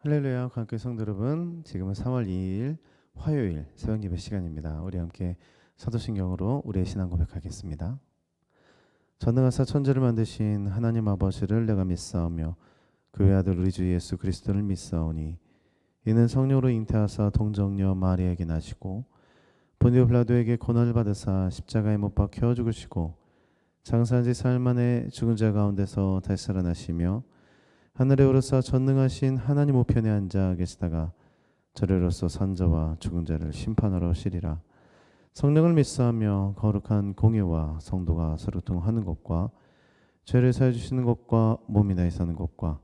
할렐루야, 관계 성도 여러분, 지금은 3월 2일 화요일 새벽 예배 시간입니다. 우리 함께 사도신경으로 우리의 신앙 고백하겠습니다. 전능하사 천지를 만드신 하나님 아버지를 내가 믿사오며 그 외아들 우리 주 예수 그리스도를 믿사오니 이는 성령으로 잉태하사 동정녀 마리아에게 나시고 본디오 빌라도에게 고난을 받으사 십자가에 못 박혀 죽으시고 장사한 지 사흘 만에 죽은 자 가운데서 다시 살아나시며 하늘에 오르사 전능하신 하나님 우편에 앉아 계시다가 저리로서 산자와 죽은 자를 심판하러 오시리라. 성령을 믿사하며 거룩한 공예와 성도가 서로 통하는 것과 죄를 사해 주시는 것과 몸이 나이 사는 것과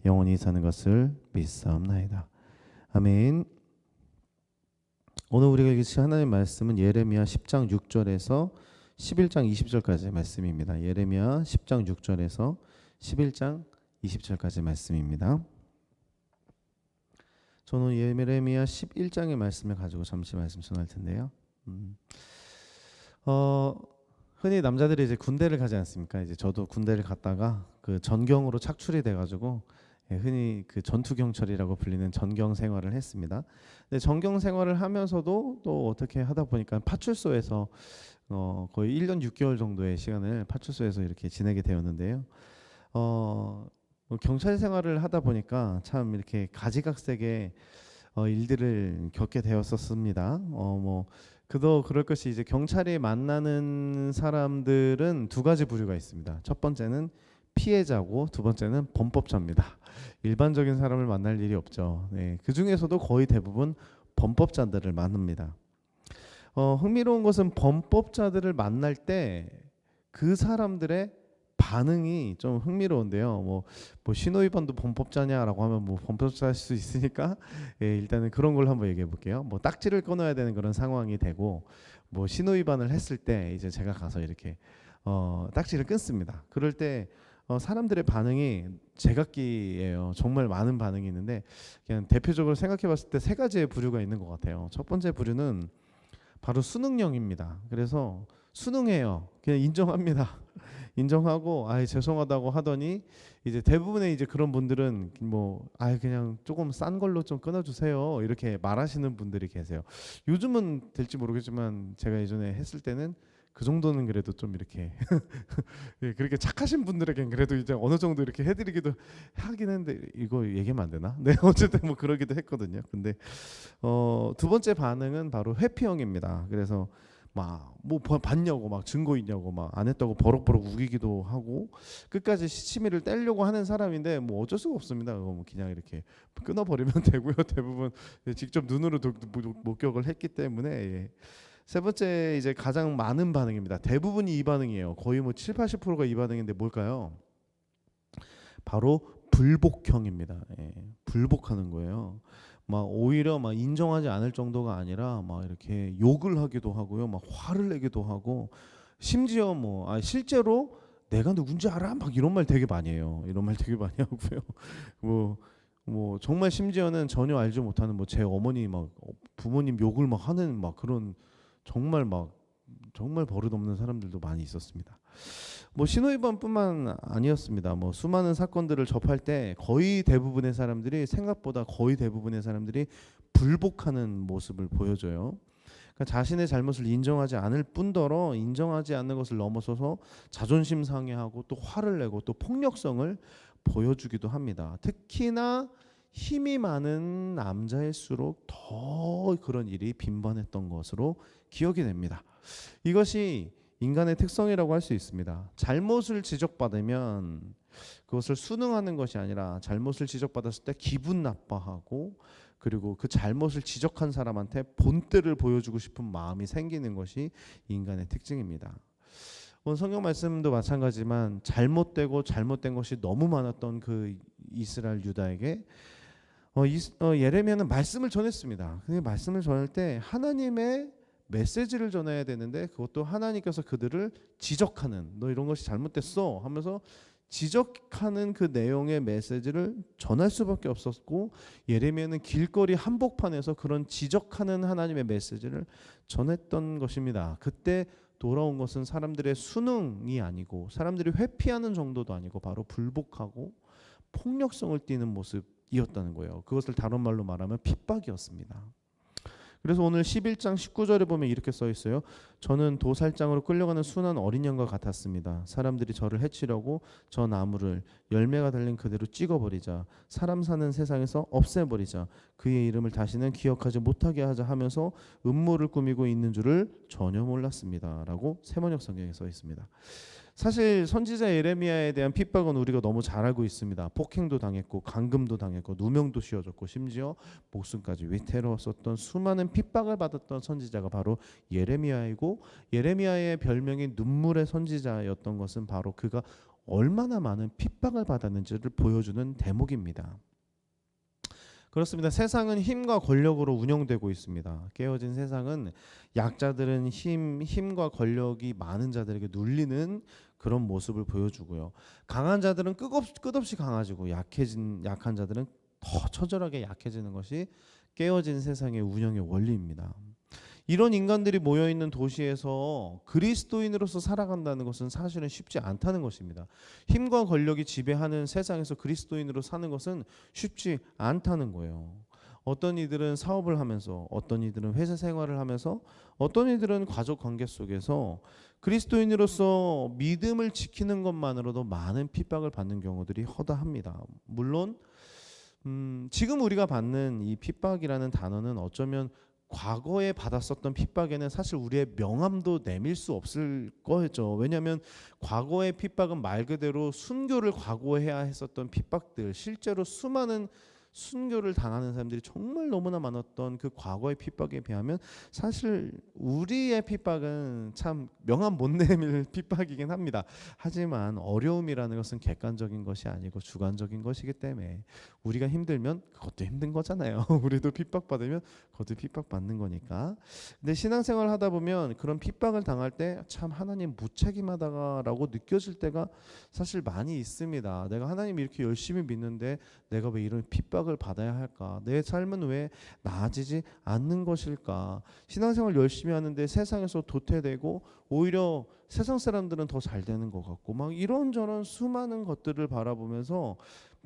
영원히 사는 것을 믿사옵나이다. 아멘. 오늘 우리가 읽으실 하나님의 말씀은 예레미야 10장 6절에서 11장 20절까지 말씀입니다. 예레미야 10장 6절에서 11장 20절까지 말씀입니다. 저는 예레미야 11장의 말씀을 가지고 잠시 말씀 전할 텐데요. 흔히 남자들이 이제 군대를 가지 않습니까? 이제 저도 군대를 갔다가 그 전경으로 착출이 돼가지고 흔히 그 전투 경찰이라고 불리는 전경 생활을 했습니다. 근데 전경 생활을 하면서도 또 어떻게 하다 보니까 파출소에서 거의 1년 6개월 정도의 시간을 파출소에서 이렇게 지내게 되었는데요. 경찰 생활을 하다 보니까 참 이렇게 가지각색의 일들을 겪게 되었었습니다. 그도 그럴 것이 이제 경찰이 만나는 사람들은 두 가지 부류가 있습니다. 첫 번째는 피해자고 두 번째는 범법자입니다. 일반적인 사람을 만날 일이 없죠. 네, 그 중에서도 거의 대부분 범법자들을 만납니다. 흥미로운 것은 범법자들을 만날 때 그 사람들의 반응이 좀 흥미로운데요. 뭐 신호위반도 범법자냐라고 하면 뭐 범법자일 수 있으니까 일단은 그런 걸 한번 얘기해 볼게요. 뭐 딱지를 끊어야 되는 그런 상황이 되고 뭐 신호위반을 했을 때 이제 제가 가서 이렇게 딱지를 끊습니다. 그럴 때 사람들의 반응이 제각기예요. 정말 많은 반응이 있는데 그냥 대표적으로 생각해 봤을 때 세 가지의 부류가 있는 것 같아요. 첫 번째 부류는 바로 수능형입니다. 그래서 수능해요. 그냥 인정합니다. 인정하고 죄송하다고 하더니 이제 대부분의 이제 그런 분들은 뭐 그냥 조금 싼 걸로 좀 끊어주세요 이렇게 말하시는 분들이 계세요. 요즘은 될지 모르겠지만 제가 예전에 했을 때는 그 정도는 그래도 좀 이렇게 그렇게 착하신 분들에겐 그래도 이제 어느 정도 이렇게 해드리기도 하긴 했는데 이거 얘기하면 안 되나? 네, 어쨌든 뭐 그러기도 했거든요. 근데 두 번째 반응은 바로 회피형입니다. 그래서 막 뭐 봤냐고 막 증거 있냐고 막 안 했다고 버럭버럭 우기기도 하고 끝까지 시치미를 떼려고 하는 사람인데 뭐 어쩔 수가 없습니다. 뭐 그냥 이렇게 끊어버리면 되고요. 대부분 직접 눈으로 목격을 했기 때문에. 세 번째 이제 가장 많은 반응입니다. 대부분이 이 반응이에요. 거의 뭐 7, 80%가 이 반응인데 뭘까요? 바로 불복형입니다. 불복하는 거예요. 막 오히려 막 인정하지 않을 정도가 아니라 막 이렇게 욕을 하기도 하고요, 막 화를 내기도 하고, 심지어 뭐 실제로 내가 누군지 알아? 막 이런 말 되게 많이 해요. 이런 말 되게 많이 하고요. 뭐 정말 심지어는 전혀 알지 못하는 뭐 제 어머니 막 부모님 욕을 막 하는 막 그런 정말 버릇없는 사람들도 많이 있었습니다. 뭐 신호위반뿐만 아니었습니다. 뭐 수많은 사건들을 접할 때 거의 대부분의 사람들이 불복하는 모습을 보여줘요. 그러니까 자신의 잘못을 인정하지 않을 뿐더러 인정하지 않는 것을 넘어서서 자존심 상해하고 또 화를 내고 또 폭력성을 보여주기도 합니다. 특히나 힘이 많은 남자일수록 더 그런 일이 빈번했던 것으로 기억이 됩니다. 이것이 인간의 특성이라고 할 수 있습니다. 잘못을 지적받으면 그것을 순응하는 것이 아니라 잘못을 지적받았을 때 기분 나빠하고 그리고 그 잘못을 지적한 사람한테 본때를 보여주고 싶은 마음이 생기는 것이 인간의 특징입니다. 오늘 성경 말씀도 마찬가지지만 잘못된 것이 너무 많았던 그 이스라엘 유다에게 예레미야는 말씀을 전했습니다. 그 말씀을 전할 때 하나님의 메시지를 전해야 되는데 그것도 하나님께서 그들을 지적하는 너 이런 것이 잘못됐어 하면서 지적하는 그 내용의 메시지를 전할 수밖에 없었고 예레미야는 길거리 한복판에서 그런 지적하는 하나님의 메시지를 전했던 것입니다. 그때 돌아온 것은 사람들의 순응이 아니고 사람들이 회피하는 정도도 아니고 바로 불복하고 폭력성을 띠는 모습 이었다는 거예요. 그것을 다른 말로 말하면 핍박이었습니다. 그래서 오늘 11장 19절에 보면 이렇게 써 있어요. 저는 도살장으로 끌려가는 순한 어린 양과 같았습니다. 사람들이 저를 해치려고 저 나무를 열매가 달린 그대로 찍어버리자, 사람 사는 세상에서 없애버리자, 그의 이름을 다시는 기억하지 못하게 하자 하면서 음모를 꾸미고 있는 줄을 전혀 몰랐습니다. 라고 세번역 성경에 써 있습니다. 사실 선지자 예레미야에 대한 핍박은 우리가 너무 잘 알고 있습니다. 폭행도 당했고 감금도 당했고 누명도 씌워졌고 심지어 목숨까지 위태로웠었던 수많은 핍박을 받았던 선지자가 바로 예레미야이고, 예레미야의 별명이 눈물의 선지자였던 것은 바로 그가 얼마나 많은 핍박을 받았는지를 보여주는 대목입니다. 그렇습니다. 세상은 힘과 권력으로 운영되고 있습니다. 깨어진 세상은 약자들은 힘과 권력이 많은 자들에게 눌리는 그런 모습을 보여주고요. 강한 자들은 끝없이 강해지고 약한 자들은 더 처절하게 약해지는 것이 깨어진 세상의 운영의 원리입니다. 이런 인간들이 모여있는 도시에서 그리스도인으로서 살아간다는 것은 사실은 쉽지 않다는 것입니다. 힘과 권력이 지배하는 세상에서 그리스도인으로 사는 것은 쉽지 않다는 거예요. 어떤 이들은 사업을 하면서, 어떤 이들은 회사 생활을 하면서, 어떤 이들은 가족 관계 속에서 그리스도인으로서 믿음을 지키는 것만으로도 많은 핍박을 받는 경우들이 허다합니다. 물론 지금 우리가 받는 이 핍박이라는 단어는 어쩌면 과거에 받았었던 핍박에는 사실 우리의 명함도 내밀 수 없을 거죠. 왜냐하면 과거의 핍박은 말 그대로 순교를 각오해야 했었던 핍박들, 실제로 수많은 순교를 당하는 사람들이 정말 너무나 많았던 그 과거의 핍박에 비하면 사실 우리의 핍박은 참 명함 못 내밀 핍박이긴 합니다. 하지만 어려움이라는 것은 객관적인 것이 아니고 주관적인 것이기 때문에 우리가 힘들면 그것도 힘든 거잖아요. 우리도 핍박받으면 그것도 핍박받는 거니까. 근데 신앙생활 하다 보면 그런 핍박을 당할 때 참 하나님 무책임하다라고 느껴질 때가 사실 많이 있습니다. 내가 하나님 이렇게 열심히 믿는데 내가 왜 이런 핍박을 받아야 할까? 내 삶은 왜 나아지지 않는 것일까? 신앙생활 열심히 하는데 세상에서 도태되고 오히려 세상 사람들은 더 잘 되는 것 같고 막 이런저런 수많은 것들을 바라보면서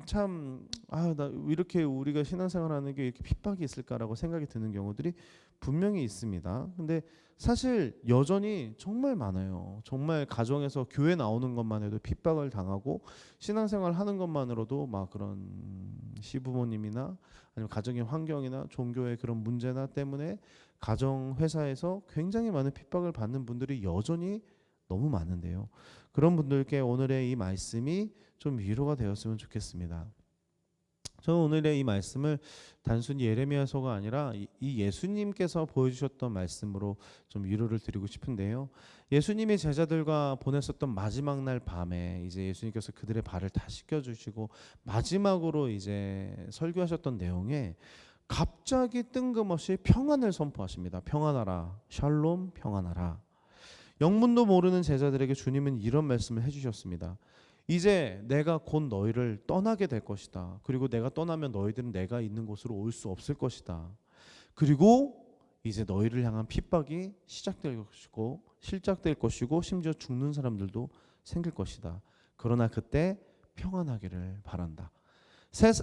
참 나 이렇게 우리가 신앙생활하는 게 이렇게 핍박이 있을까라고 생각이 드는 경우들이 분명히 있습니다. 근데 사실 여전히 정말 많아요. 정말 가정에서 교회 나오는 것만 해도 핍박을 당하고 신앙생활 하는 것만으로도 막 그런 시부모님이나 아니면 가정의 환경이나 종교의 그런 문제나 때문에 가정 회사에서 굉장히 많은 핍박을 받는 분들이 여전히 너무 많은데요. 그런 분들께 오늘의 이 말씀이 좀 위로가 되었으면 좋겠습니다. 저는 오늘의 이 말씀을 단순히 예레미야서가 아니라 이 예수님께서 보여주셨던 말씀으로 좀 위로를 드리고 싶은데요. 예수님이 제자들과 보냈었던 마지막 날 밤에 이제 예수님께서 그들의 발을 다 씻겨주시고 마지막으로 이제 설교하셨던 내용에 갑자기 뜬금없이 평안을 선포하십니다. 평안하라, 샬롬, 평안하라. 영문도 모르는 제자들에게 주님은 이런 말씀을 해주셨습니다. 이제 내가 곧 너희를 떠나게 될 것이다. 그리고 내가 떠나면 너희들은 내가 있는 곳으로 올 수 없을 것이다. 그리고 이제 너희를 향한 핍박이 시작될 것이고 심지어 죽는 사람들도 생길 것이다. 그러나 그때 평안하기를 바란다.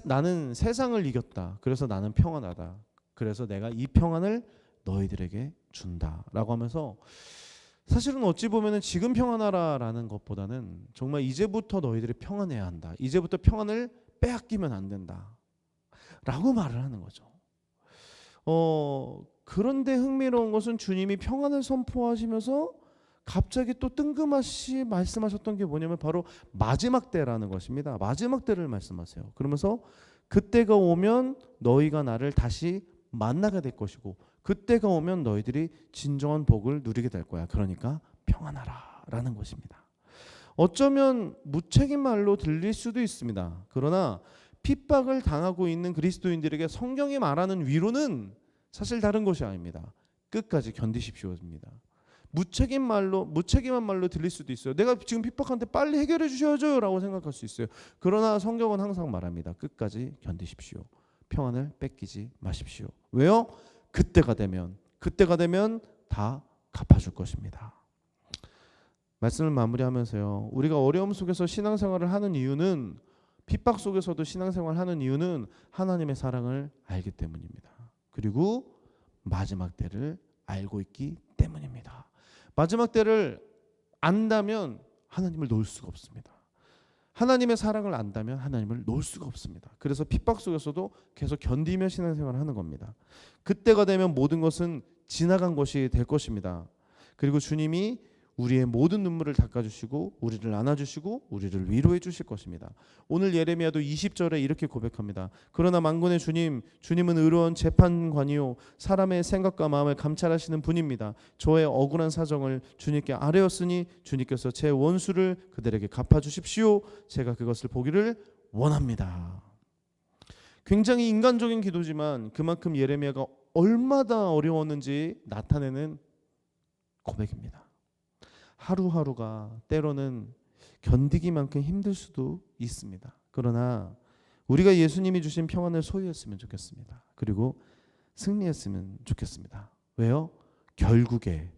나는 세상을 이겼다. 그래서 나는 평안하다. 그래서 내가 이 평안을 너희들에게 준다라고 하면서 사실은 어찌 보면은 지금 평안하라라는 것보다는 정말 이제부터 너희들이 평안해야 한다. 이제부터 평안을 빼앗기면 안 된다. 라고 말을 하는 거죠. 그런데 흥미로운 것은 주님이 평안을 선포하시면서 갑자기 또 뜬금없이 말씀하셨던 게 뭐냐면 바로 마지막 때라는 것입니다. 마지막 때를 말씀하세요. 그러면서 그때가 오면 너희가 나를 다시 만나게 될 것이고 그때가 오면 너희들이 진정한 복을 누리게 될 거야. 그러니까 평안하라 라는 것입니다. 어쩌면 무책임 말로 들릴 수도 있습니다. 그러나 핍박을 당하고 있는 그리스도인들에게 성경이 말하는 위로는 사실 다른 것이 아닙니다. 끝까지 견디십시오입니다. 무책임한 말로 들릴 수도 있어요. 내가 지금 핍박한테 빨리 해결해 주셔야죠 라고 생각할 수 있어요. 그러나 성경은 항상 말합니다. 끝까지 견디십시오. 평안을 뺏기지 마십시오. 왜요? 그때가 되면 다 갚아줄 것입니다. 말씀을 마무리하면서요. 우리가 어려움 속에서 신앙생활을 하는 이유는 핍박 속에서도 신앙생활을 하는 이유는 하나님의 사랑을 알기 때문입니다. 그리고 마지막 때를 알고 있기 때문입니다. 마지막 때를 안다면 하나님을 놓을 수가 없습니다. 하나님의 사랑을 안다면 하나님을 놓을 수가 없습니다. 그래서 핍박 속에서도 계속 견디며 신앙생활을 하는 겁니다. 그때가 되면 모든 것은 지나간 것이 될 것입니다. 그리고 주님이 우리의 모든 눈물을 닦아주시고 우리를 안아주시고 우리를 위로해 주실 것입니다. 오늘 예레미야도 20절에 이렇게 고백합니다. 그러나 만군의 주님, 주님은 의로운 재판관이요 사람의 생각과 마음을 감찰하시는 분입니다. 저의 억울한 사정을 주님께 아뢰었으니 주님께서 제 원수를 그들에게 갚아주십시오. 제가 그것을 보기를 원합니다. 굉장히 인간적인 기도지만 그만큼 예레미야가 얼마나 어려웠는지 나타내는 고백입니다. 하루하루가 때로는 견디기만큼 힘들 수도 있습니다. 그러나 우리가 예수님이 주신 평안을 소유했으면 좋겠습니다. 그리고 승리했으면 좋겠습니다. 왜요? 결국에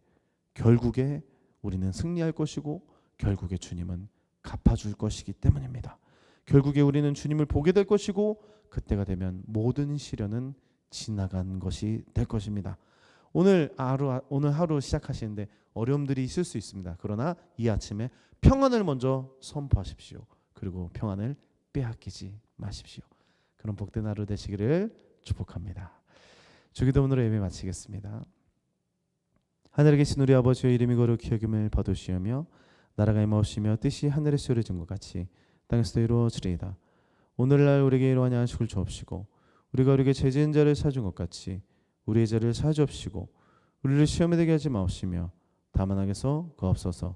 우리는 승리할 것이고 결국에 주님은 갚아줄 것이기 때문입니다. 결국에 우리는 주님을 보게 될 것이고 그때가 되면 모든 시련은 지나간 것이 될 것입니다. 오늘 하루 시작하시는데 어려움들이 있을 수 있습니다. 그러나 이 아침에 평안을 먼저 선포하십시오. 그리고 평안을 빼앗기지 마십시오. 그런 복된 하루 되시기를 축복합니다. 주기도 오늘 예배 마치겠습니다. 하늘에 계신 우리 아버지의 이름이 거룩히 여김을 받으시오며 나라가 임하옵시며 뜻이 하늘에서 이루어진 것 같이 땅에서도 이루어지리이다. 오늘날 우리에게 이러한 양식을 주옵시고 우리가 우리에게 죄 지은 자를 사준 것 같이 우리의 죄를 사주옵시고 우리를 시험에 들게 하지 마옵시며 다만 악에서 구하옵소서.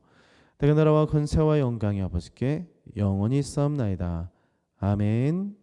대개 나라와 권세와 영광이 아버지께 영원히 있사옵나이다. 아멘.